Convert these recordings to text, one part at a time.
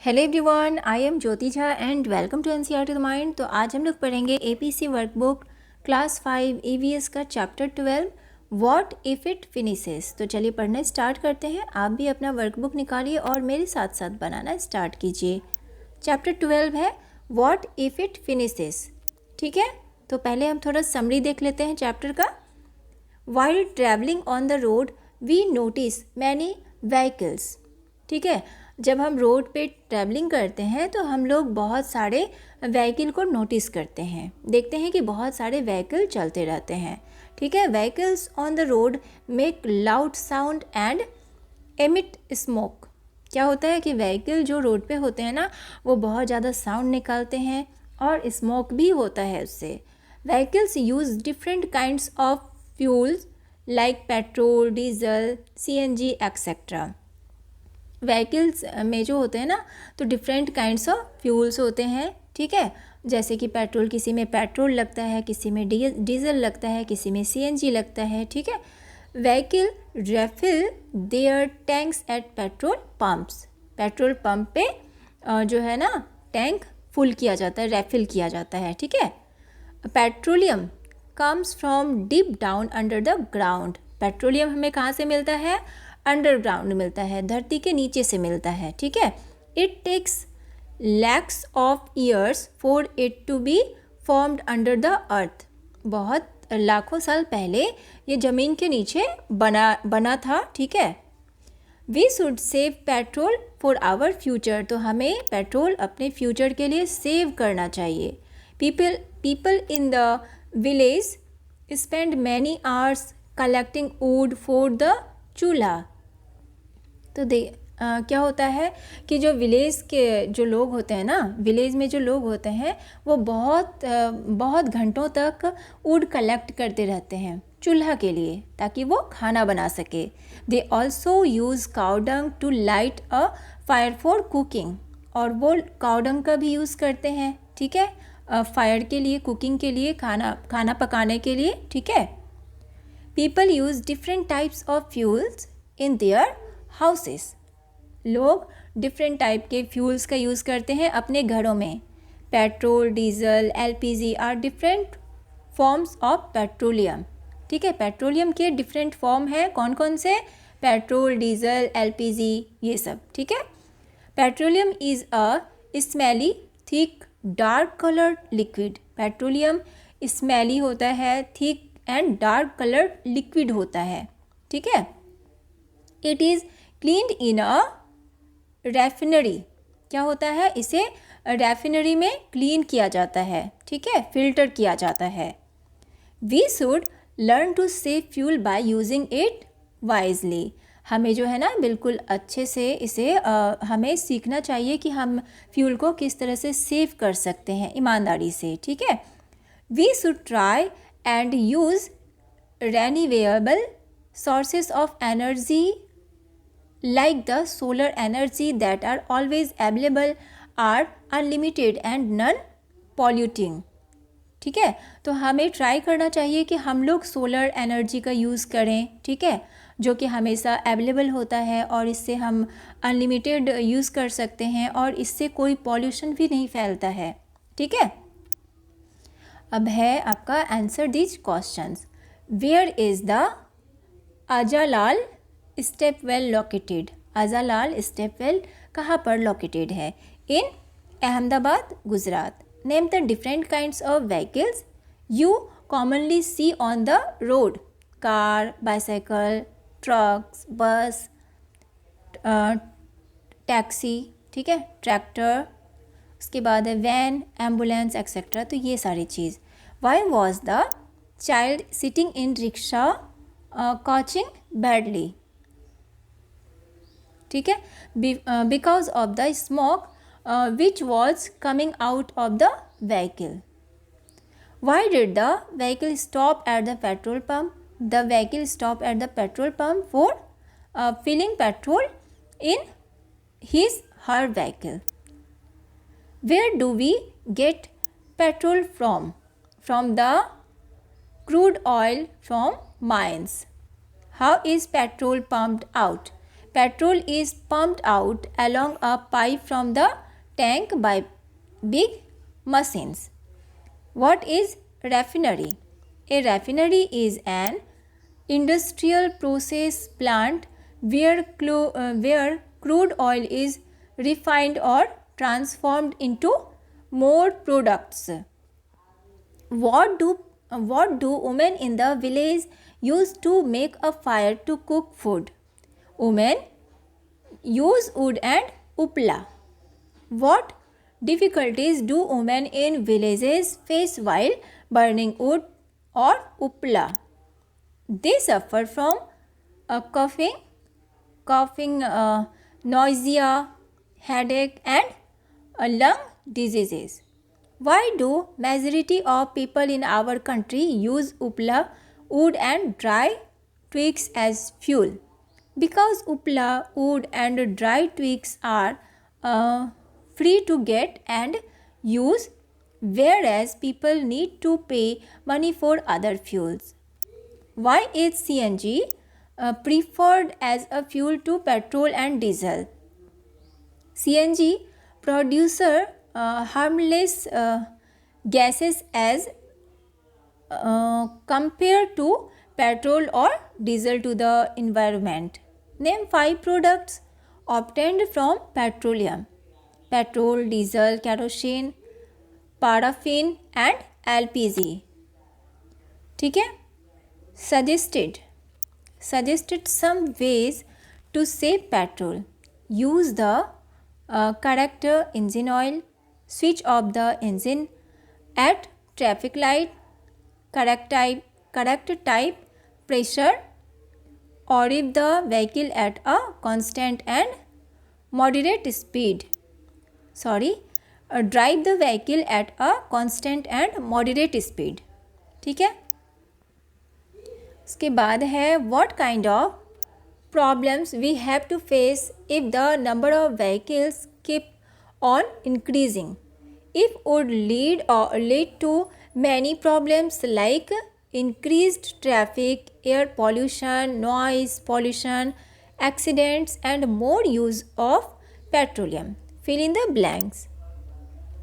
Hello everyone, I am Jyoti Jha and welcome to NCERT the mind. तो आज हम लोग पढ़ेंगे एपीसी वर्कबुक क्लास 5 ईवीएस का chapter 12 what if it finishes. तो चलिए पढ़ना स्टार्ट करते हैं। आप भी अपना वर्कबुक निकालिए और मेरे साथ साथ बनाना स्टार्ट कीजिए। चैप्टर 12 है व्हाट इफ़ इट फिनिशेस। ठीक है, तो पहले हम थोड़ा समरी देख लेते हैं चैप्टर का। While travelling on the road we notice many vehicles. ठीक है, जब हम रोड पे ट्रैवलिंग करते हैं तो हम लोग बहुत सारे व्हीकल को नोटिस करते हैं, देखते हैं कि बहुत सारे व्हीकल चलते रहते हैं। ठीक है, vehicles on the road make loud sound and emit smoke. क्या होता है कि व्हीकल जो रोड पे होते हैं ना, वो बहुत ज़्यादा साउंड निकालते हैं और स्मोक भी होता है उससे। Vehicles use different kinds of fuels like petrol, diesel, CNG etcetera. Vehicles में जो होते हैं ना, तो डिफरेंट काइंड्स ऑफ फ्यूल्स होते हैं। ठीक है, जैसे कि पेट्रोल, किसी में पेट्रोल लगता है, किसी में डीजल लगता है, किसी में सीएनजी लगता है। ठीक है, vehicle refill their tanks at petrol pumps. Petrol pump पे जो है ना, टैंक फुल किया जाता है, रेफिल किया जाता है। ठीक है, petroleum comes from deep down under the ground. Petroleum हमें कहाँ से मिलता है? अंडरग्राउंड मिलता है, धरती के नीचे से मिलता है। ठीक है, it takes lakhs of years for it to be formed under the earth. बहुत लाखों साल पहले ये ज़मीन के नीचे बना था। ठीक है, we should save petrol for our future. तो हमें पेट्रोल अपने फ्यूचर के लिए सेव करना चाहिए। People in the village spend many hours collecting would for the चूल्हा। तो क्या होता है कि जो विलेज के जो लोग होते हैं ना, विलेज में जो लोग होते हैं वो बहुत घंटों तक वुड कलेक्ट करते रहते हैं चूल्हा के लिए, ताकि वो खाना बना सके। They also use cow dung to light a fire for cooking. और वो काउडंग का भी यूज़ करते हैं। ठीक है, फायर के लिए, कुकिंग के लिए, खाना पकाने के लिए। ठीक है, people use different types of fuels in their houses. लोग डिफरेंट टाइप के फ्यूल्स का यूज़ करते हैं अपने घरों में। Petrol, diesel, LPG are different forms of petroleum. ठीक है, पेट्रोलियम के डिफरेंट फॉर्म है। कौन कौन से? पेट्रोल, डीजल, एलपीजी, ये सब। ठीक है, petroleum is a smelly thick dark coloured liquid. Petroleum smelly होता है, thick and dark coloured liquid होता है। ठीक है, इट इज़ क्लीन्ड इन अ रैफिनरी। क्या होता है? इसे रैफिनरी में क्लीन किया जाता है। ठीक है, फिल्टर किया जाता है। We should learn to save fuel by using it wisely. हमें जो है ना, बिल्कुल अच्छे से इसे हमें सीखना चाहिए कि हम फ्यूल को किस तरह से सेव कर सकते हैं ईमानदारी से। ठीक है, we should try and use renewable sources of energy like the solar energy that are always available, are unlimited and non polluting। ठीक है, तो हमें ट्राई करना चाहिए कि हम लोग सोलर एनर्जी का यूज़ करें। ठीक है, जो कि हमेशा अवेलेबल होता है और इससे हम अनलिमिटेड यूज़ कर सकते हैं और इससे कोई पॉल्यूशन भी नहीं फैलता है। ठीक है, अब है आपका answer these questions. Where is the Ajalal stepwell located? Ajalal stepwell कहाँ पर लोकेटेड है? In Ahmedabad, Gujarat. Name the different kinds of vehicles you commonly see on the road. Car, bicycle, trucks, bus, taxi. ठीक है, ट्रैक्टर, उसके बाद है वैन, एम्बुलेंस एक्सेट्रा। तो ये सारी चीज़। Why was the child sitting in rickshaw coughing badly? ठीक है, because of the smoke which was coming out of the vehicle. Why did the vehicle stop at the petrol pump? The vehicle stop at the petrol pump for filling petrol in his her vehicle. Where do we get petrol from? From the crude oil from mines. How is petrol pumped out? petrol is pumped out along a pipe from the tank by big machines. What is refinery? A refinery is an industrial process plant where crude oil is refined or transformed into more products. What do women in the village use to make a fire to cook food? Women use wood and upla. What difficulties do women in villages face while burning wood or upla? They suffer from coughing, nausea, headache and lung diseases. Why do majority of people in our country use upla, wood and dry twigs as fuel? Because upla, wood and dry twigs are free to get and use, whereas people need to pay money for other fuels. Why is CNG preferred as a fuel to petrol and diesel? CNG produces harmless gases as compared to petrol or diesel to the environment. Name 5 products obtained from petroleum: petrol, diesel, kerosene, paraffin and LPG. ठीक है? Suggested some ways to save petrol. Use the correct engine oil, switch off the engine at traffic light, correct type pressure, or if the vehicle at a constant and moderate speed. Drive the vehicle at a constant and moderate speed. ठीक है? उसके बाद है what kind of problems we have to face if the number of vehicles keep on increasing. It would lead to many problems like increased traffic, air pollution, noise pollution, accidents and more use of petroleum. Fill in the blanks.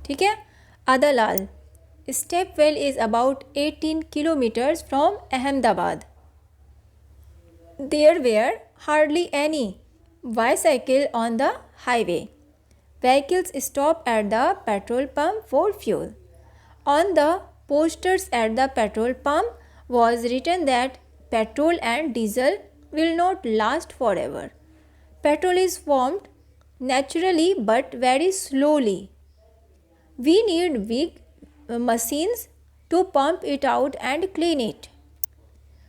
ठीक है? Adalal Stepwell is about 18 kilometers from Ahmedabad. There were hardly any bicycles on the highway. Vehicles stop at the petrol pump for fuel. On the posters at the petrol pump was written that petrol and diesel will not last forever. Petrol is formed naturally but very slowly. We need big machines to pump it out and clean it.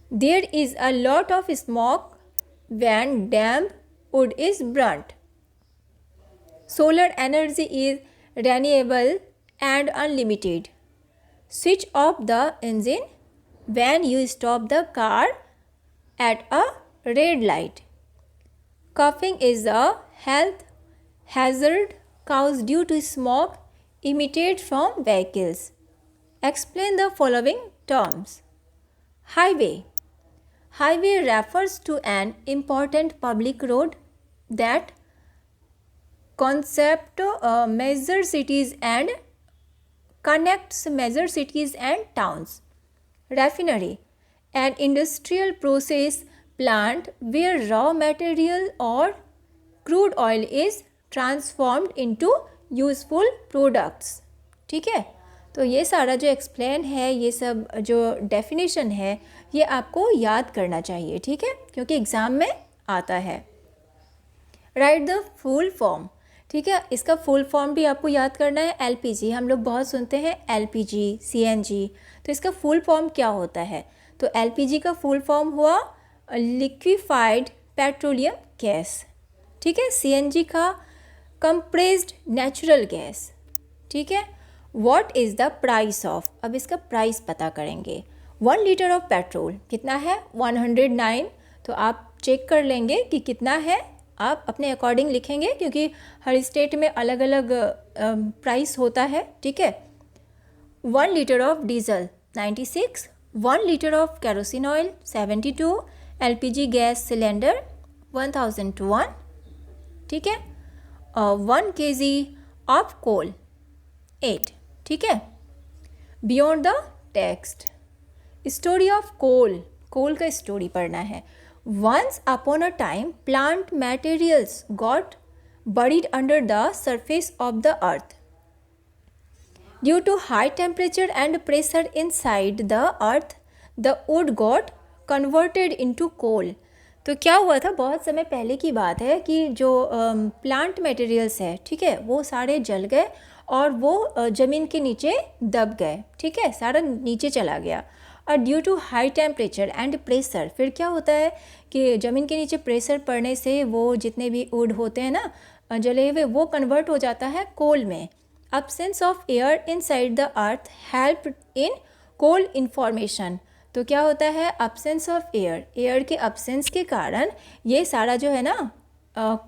There is a lot of smoke when damp wood is burnt. Solar energy is renewable and unlimited. Switch off the engine when you stop the car at a red light. Coughing is a health hazard caused due to smoke emitted from vehicles. Explain the following terms. Highway. Highway refers to an important public road that major cities and connects major cities and towns. Refinery. An industrial process plant where raw material or crude oil is transformed into useful products. ठीक है? तो ये सारा जो explain है, ये सब जो डेफिनेशन है, ये आपको याद करना चाहिए. ठीक है? क्योंकि एग्ज़ाम में आता है. Right the full form. ठीक है? इसका फुल फॉर्म भी आपको याद करना है. LPG हम लोग बहुत सुनते हैं, LPG, CNG. तो इसका फुल फॉर्म क्या होता है? तो LPG का फुल फॉर्म हुआ लिक्विफाइड पेट्रोलियम गैस. ठीक है? CNG का कंप्रेस्ड नेचुरल गैस. ठीक है? What is the price of. अब इसका प्राइस पता करेंगे. 1 लीटर ऑफ पेट्रोल कितना है? 109. तो आप चेक कर लेंगे कि कितना है. आप अपने अकॉर्डिंग लिखेंगे क्योंकि हर स्टेट में अलग अलग प्राइस होता है. ठीक है? 1 litre of diesel 96. 1 litre of kerosene oil 72. LPG gas cylinder 1000 to 1, ठीक है. 1 kg of coal 8, ठीक है. Beyond the text, story of coal, coal का स्टोरी पढ़ना है. Once upon a time plant materials got buried under the surface of the earth. Due to high temperature and pressure inside the earth, the wood got converted into coal. तो क्या हुआ था, बहुत समय पहले की बात है कि जो प्लांट मटेरियल्स है, ठीक है, वो सारे जल गए और वो ज़मीन के नीचे दब गए, ठीक है, सारा नीचे चला गया. और due to high temperature and pressure, फिर क्या होता है कि ज़मीन के नीचे प्रेशर पड़ने से वो जितने भी वुड होते हैं ना जले हुए, वो कन्वर्ट हो जाता है कोल में. Absence of air inside the earth help in coal information. तो क्या होता है, अब्सेंस ऑफ एयर, एयर के अब्सेंस के कारण ये सारा जो है ना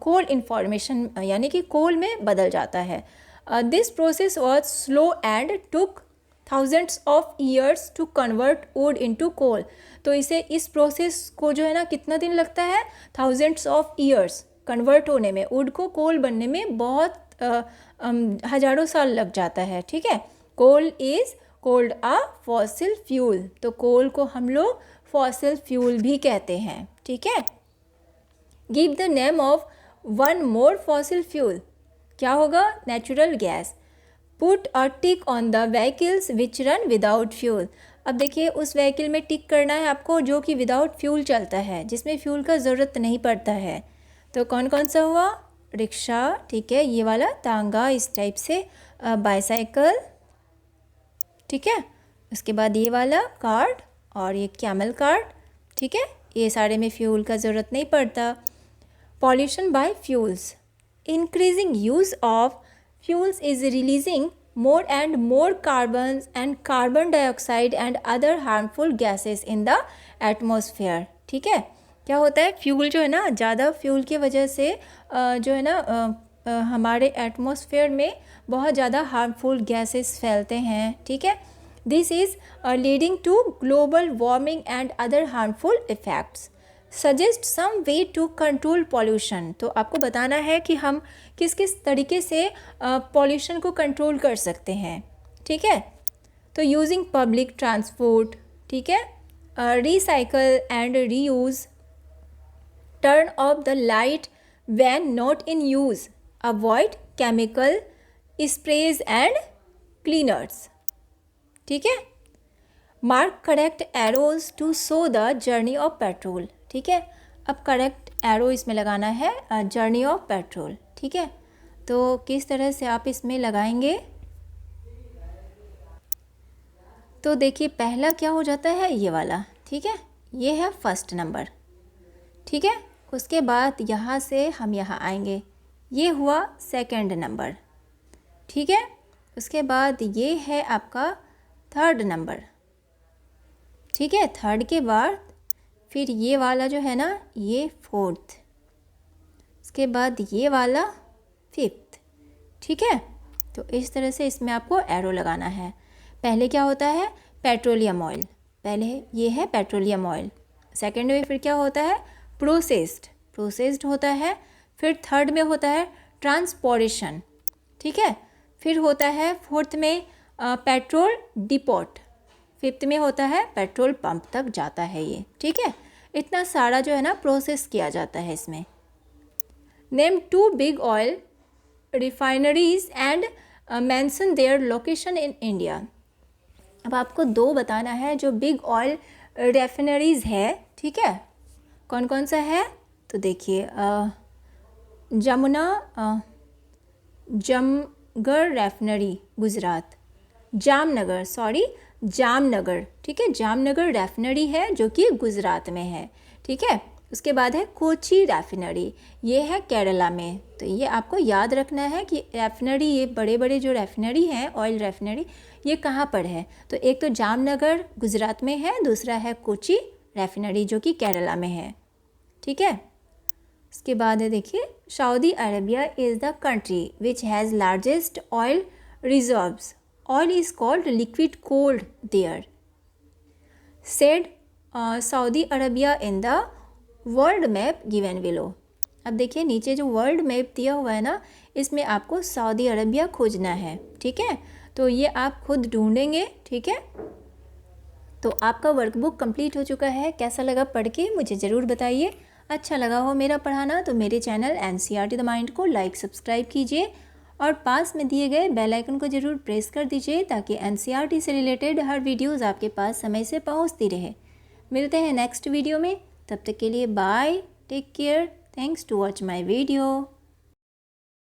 कोल इन्फॉर्मेशन यानी कि कोल में बदल जाता है. This process was slow and took thousands of years to convert wood into coal. तो इस प्रोसेस को जो है ना कितना दिन लगता है, थाउजेंड्स ऑफ ईयर्स कन्वर्ट होने में, वुड को कोल बनने में बहुत हज़ारों साल लग जाता है, ठीक है. Coal is called a fossil fuel. तो कोल को हम लोग फॉसिल फ्यूल भी कहते हैं, ठीक है. Give the name of one more fossil fuel. क्या होगा, natural gas. Put a tick on the vehicles which run without fuel. अब देखिए उस व्हीकल में टिक करना है आपको जो कि विदाउट फ्यूल चलता है, जिसमें फ्यूल का ज़रूरत नहीं पड़ता है. तो कौन कौन सा हुआ, रिक्शा, ठीक है, ये वाला तांगा, इस टाइप से बाईसाइकिल, ठीक है. उसके बाद ये वाला कार्ड और ये कैमल कार्ड, ठीक है, ये सारे में फ्यूल का ज़रूरत नहीं पड़ता. Pollution by fuels. Increasing use of fuels is releasing more and more carbons and carbon dioxide and other harmful gases in the atmosphere. ठीक है, क्या होता है, फ्यूल जो है ना, ज़्यादा फ्यूल की वजह से जो है ना हमारे एटमॉस्फेयर में बहुत ज़्यादा हार्मफुल गैसेस फैलते हैं, ठीक है. This is leading to global warming and other harmful effects. Suggest some way to control pollution. तो आपको बताना है कि हम किस किस तरीके से पॉल्यूशन को कंट्रोल कर सकते हैं, ठीक है. तो यूजिंग पब्लिक ट्रांसपोर्ट, ठीक है, recycle and reuse, turn off the light when not in use, avoid chemical sprays and cleaners, ठीक है. Mark correct arrows to show the journey of petrol. ठीक है, अब करेक्ट एरो इसमें लगाना है जर्नी ऑफ पेट्रोल, ठीक है. तो किस तरह से आप इसमें लगाएंगे, तो देखिए पहला क्या हो जाता है, ये वाला, ठीक है, ये है फर्स्ट नंबर, ठीक है. उसके बाद यहाँ से हम यहाँ आएंगे, ये हुआ सेकंड नंबर, ठीक है. उसके बाद ये है आपका थर्ड नंबर, ठीक है. थर्ड के बाद फिर ये वाला जो है ना, ये फोर्थ, उसके बाद ये वाला फिफ्थ, ठीक है. तो इस तरह से इसमें आपको एरो लगाना है. पहले क्या होता है, पेट्रोलियम ऑयल, पहले ये है पेट्रोलियम ऑयल. सेकंड में फिर क्या होता है, प्रोसेस्ड होता है. फिर थर्ड में होता है ट्रांसपोर्टेशन, ठीक है. फिर होता है फोर्थ में पेट्रोल डिपोट. फिफ्थ में होता है पेट्रोल पंप तक जाता है ये, ठीक है. इतना सारा जो है ना प्रोसेस किया जाता है इसमें. Name 2 big oil refineries and mention their location in India. अब आपको 2 बताना है जो बिग ऑयल रिफाइनरीज है, ठीक है. कौन कौन सा है, तो देखिए जमगर रेफनरी गुजरात, जामनगर, ठीक है, जामनगर रेफनरी है जो कि गुजरात में है, ठीक है. उसके बाद है कोची रेफिनरी, ये है केरला में. तो ये आपको याद रखना है कि रेफिनरी, ये बड़े बड़े जो रेफिनरी हैं ऑयल रेफिनरी, ये कहाँ पर है. तो एक तो जामनगर गुजरात में है, दूसरा है कोची रेफिनरी जो कि केरला में है, ठीक है. उसके बाद है देखिए, Saudi Arabia is the country which has largest oil reserves. Oil is called liquid gold there, said Saudi Arabia in the world map given below. अब देखिए नीचे जो वर्ल्ड मैप दिया हुआ है ना, इसमें आपको सऊदी अरबिया खोजना है, ठीक है। तो ये आप खुद ढूंढेंगे, ठीक है। तो आपका वर्कबुक कंप्लीट हो चुका है। कैसा लगा पढ़ के मुझे ज़रूर बताइए। अच्छा लगा हो मेरा पढ़ाना तो मेरे चैनल NCERT द माइंड को लाइक सब्सक्राइब कीजिए और पास में दिए गए बेल आइकन को ज़रूर प्रेस कर दीजिए ताकि NCERT से रिलेटेड हर वीडियोज़ आपके पास समय से पहुंचती रहे। मिलते हैं नेक्स्ट वीडियो में, तब तक के लिए bye, take care, thanks to watch my video.